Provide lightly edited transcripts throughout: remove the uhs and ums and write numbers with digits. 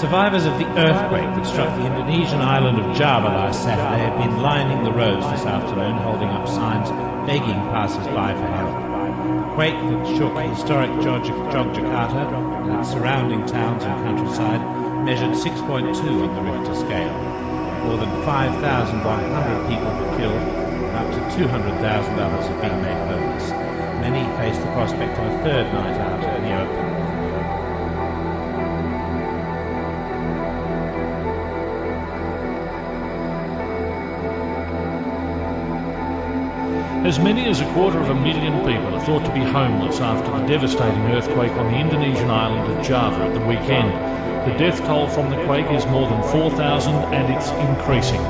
Survivors of the earthquake that struck the Indonesian island of Java last Saturday have been lining the roads this afternoon, holding up signs begging passers-by for help. The quake that shook historic Yogyakarta and its surrounding towns and countryside measured 6.2 on the Richter scale. More than 5,100 people were killed, and up to 200,000 others have been made homeless. Many face the prospect of a third night out in the open. As many as 250,000 people are thought to be homeless after the devastating earthquake on the Indonesian island of Java at the weekend. The death toll from the quake is more than 4,000 and it's increasing.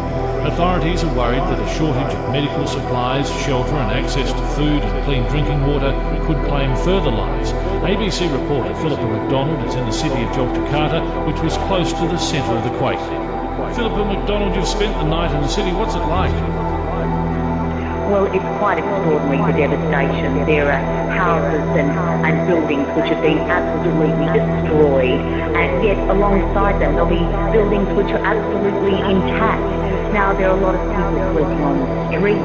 Authorities are worried that a shortage of medical supplies, shelter and access to food and clean drinking water could claim further lives. ABC reporter Philippa McDonald is in the city of Yogyakarta, which was close to the centre of the quake. Philippa McDonald, you've spent the night in the city. What's it like? Well, it's quite extraordinary, the devastation. There are houses and buildings which have been absolutely destroyed, and yet alongside them there'll be buildings which are absolutely intact. Now, there are a lot of people sleeping on the streets,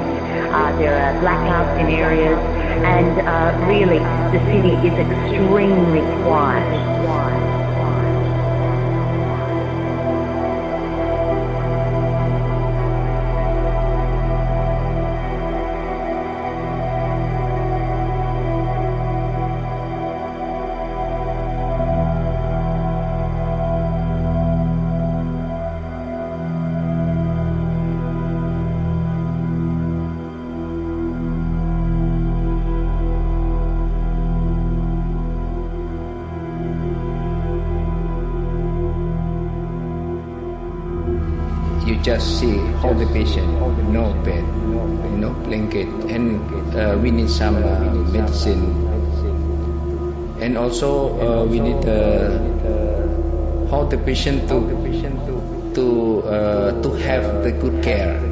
there are blackouts in areas, and really the city is extremely quiet. You just see all the patient, no bed, no blanket, and we need some medicine. And also we need all the patient to have the good care.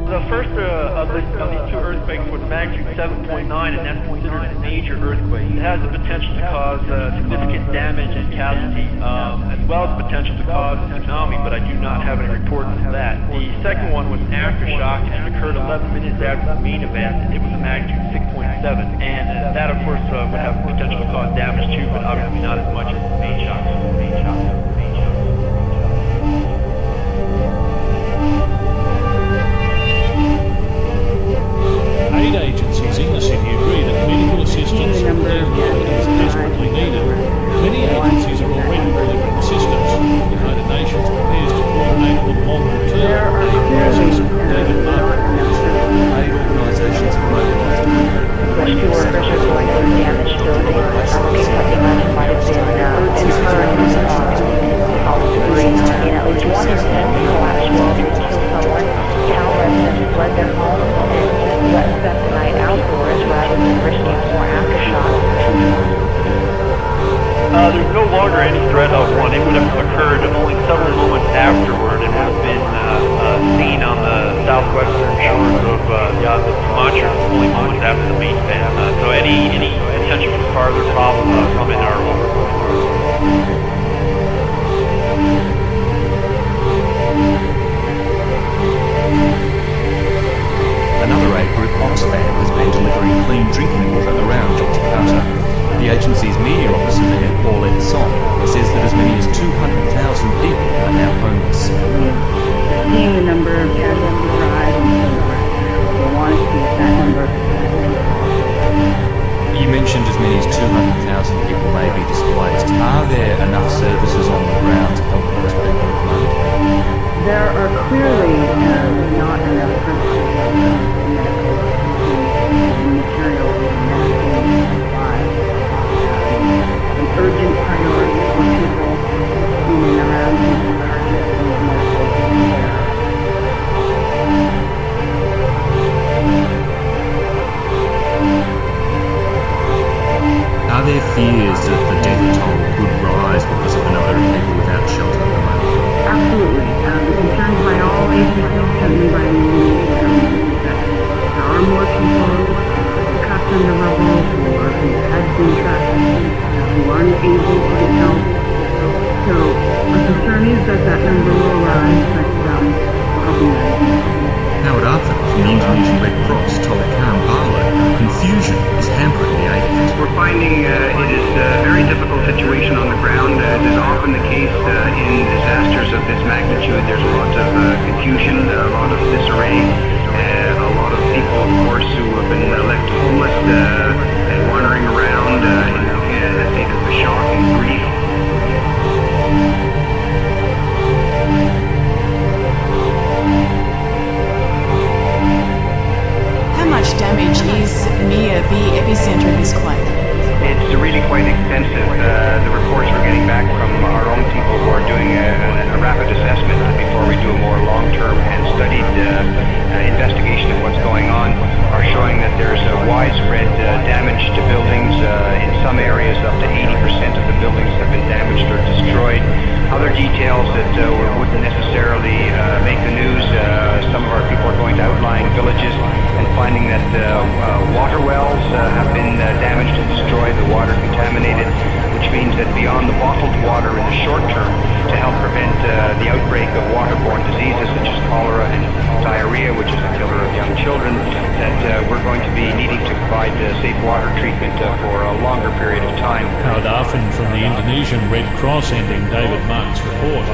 The first of these two earthquakes was magnitude 7.9, and that's considered a major earthquake. It has the potential to cause significant damage and casualty, as well as the potential to cause a tsunami, but I do not have any reports of that. The second one was an aftershock, and it occurred 11 minutes after the main event, and it was a magnitude 6.7, and that, of course, would have the potential to cause damage too, but obviously not as much as the main shock. Aid agencies in the city agree that medical assistance and clean water is desperately needed. Many agencies are already delivering assistance. The United Nations prepares to coordinate the longer-term aid process. David Martin. Aid organisations have mobilised to Rescue workers are going to the damaged building. Things like the money might have been debris. It was one incident that collapsed while they killed someone. Town residents fled their homes and let spend the night outdoors rather than risking more aftershocks. There's no longer any threat of one. It would have occurred only several moments afterward. It would have been seen on the southwestern shores of the Sumatra only moments after the main event. So any potential for farther problems from it are over. Another aid group, Oxfam, has been delivering clean drinking water around Yogyakarta. The agency's media officer there, Paulette Song, says that as many as 200,000 people are now homeless. Seeing the number of casualties rise and so forth, we want to see if that number. You mentioned as many as 200,000 people may be displaced. Are there enough services on the ground to help those people at the moment? fears that the death toll could rise because of the number of people without shelter at the moment? Absolutely. The concerns by all agencies, certainly by the Indonesian government, is that there are more people trapped under rubble who have been trapped, who aren't able to get help. So our concern is that that number will rise, but we're hoping that it won't. Howard Arthur from the Indonesian Red Cross told Kampala confusion is hampering the aid effort. We're finding it is a very difficult situation on the ground. As is often the case in disasters of this magnitude, there's a lot of confusion, a lot of disarray, a lot of people, of course, who have been left homeless and wandering around in a state of shock and grief. How much damage is near the epicenter of this quake? It's really quite extensive. The reports we're getting back from our own people who are doing a rapid assessment before we do a more long-term and studied investigation of what's going on are showing that there's a widespread damage to buildings. In some areas, up to 80% of the buildings have been damaged or destroyed. Other details that wouldn't necessarily make the news, some of our people are going to outlying villages and finding that water wells have been damaged and destroyed, the water contaminated, which means that beyond the bottled water in the short term, to help prevent the outbreak of waterborne diseases such as cholera and diarrhea, which is the killer of young children, that we're going to be needing to provide safe water treatment for a longer period of time. Howard Arthur from the Indonesian Red Cross ending David Mark's report.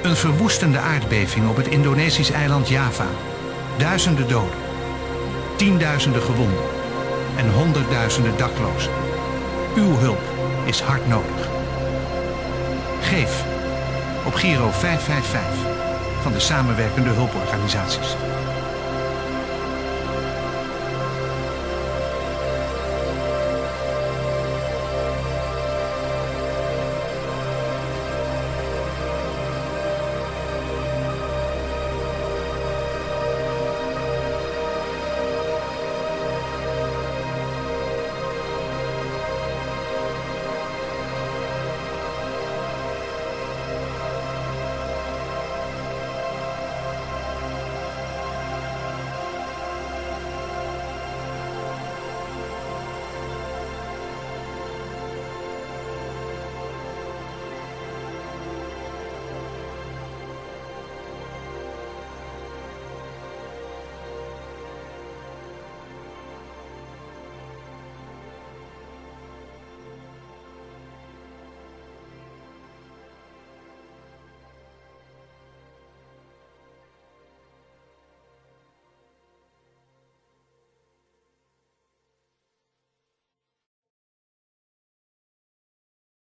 Een verwoestende aardbeving op het Indonesisch eiland Java. Duizenden doden, tienduizenden gewonden en honderdduizenden daklozen. Uw hulp is hard nodig. Geef op Giro 555 van de samenwerkende hulporganisaties.